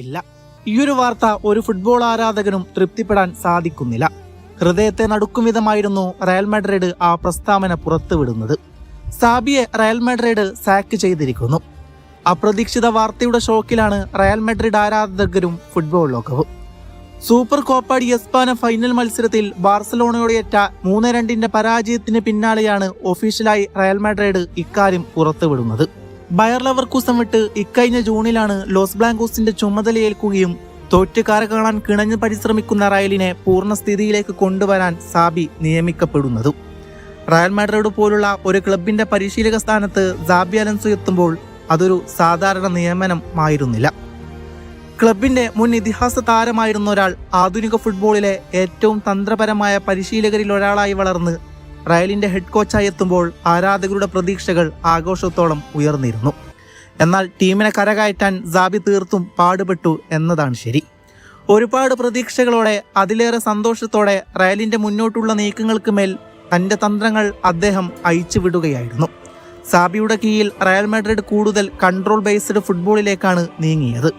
ഇല്ല. ഈയൊരു വാർത്ത ഒരു ഫുട്ബോൾ ആരാധകനും തൃപ്തിപ്പെടാൻ സാധിക്കുന്നില്ല. ഹൃദയത്തെ നടുക്കും വിധമായിരുന്നു റയൽ മാഡ്രിഡ് ആ പ്രസ്താവന പുറത്തുവിടുന്നത്. സാബിയെ റയൽ മാഡ്രിഡ് സാക്ക് ചെയ്തിരിക്കുന്നു. അപ്രതീക്ഷിത വാർത്തയുടെ ഷോക്കിലാണ് റയൽ മാഡ്രിഡ് ആരാധകരും ഫുട്ബോൾ ലോകവും. Super Copa D España final മത്സരത്തിൽ ബാർസലോണയോടേറ്റ 3-2 പരാജയത്തിന് പിന്നാലെയാണ് ഒഫീഷ്യലായി റയൽ മാഡ്രിഡ് ഇക്കാര്യം പുറത്തുവിടുന്നത്. ബയർ ലെവർകൂസൻ വിട്ട് ഇക്കഴിഞ്ഞ ജൂണിലാണ് ലോസ് ബ്ലാങ്കോസിന്റെ ചുമതലയേൽക്കുകയും തോറ്റുകാര കാണാൻ കിണഞ്ഞു പരിശ്രമിക്കുന്ന റയലിനെ പൂർണ്ണസ്ഥിതിയിലേക്ക് കൊണ്ടുവരാൻ സാബി നിയമിക്കപ്പെടുന്നതും. റയൽ മാഡ്രിഡ് പോലുള്ള ഒരു ക്ലബിന്റെ പരിശീലക സ്ഥാനത്ത് സാബി അലൻസോ എത്തുമ്പോൾ അതൊരു സാധാരണ നിയമനമായിരുന്നില്ല. ക്ലബിന്റെ മുൻ ഇതിഹാസ താരമായിരുന്ന ഒരാൾ ആധുനിക ഫുട്ബോളിലെ ഏറ്റവും തന്ത്രപരമായ പരിശീലകരിൽ ഒരാളായി വളർന്ന് റയലിന്റെ ഹെഡ് കോച്ചായി എത്തുമ്പോൾ ആരാധകരുടെ പ്രതീക്ഷകൾ ആഘോഷത്തോളം ഉയർന്നിരുന്നു. എന്നാൽ ടീമിനെ കരകയറ്റാൻ സാബി തീർത്തും പാടുപെട്ടു എന്നതാണ് ശരി. ഒരുപാട് പ്രതീക്ഷകളോടെ അതിലേറെ സന്തോഷത്തോടെ റയലിന്റെ മുന്നോട്ടുള്ള നീക്കങ്ങൾക്ക് മേൽ തന്റെ തന്ത്രങ്ങൾ അദ്ദേഹം അയച്ചു വിടുകയായിരുന്നു. സാബിയുടെ കീഴിൽ റയൽ മാഡ്രിഡ് കൂടുതൽ കൺട്രോൾ ബേസ്ഡ് ഫുട്ബോളിലേക്കാണ് നീങ്ങിയത്.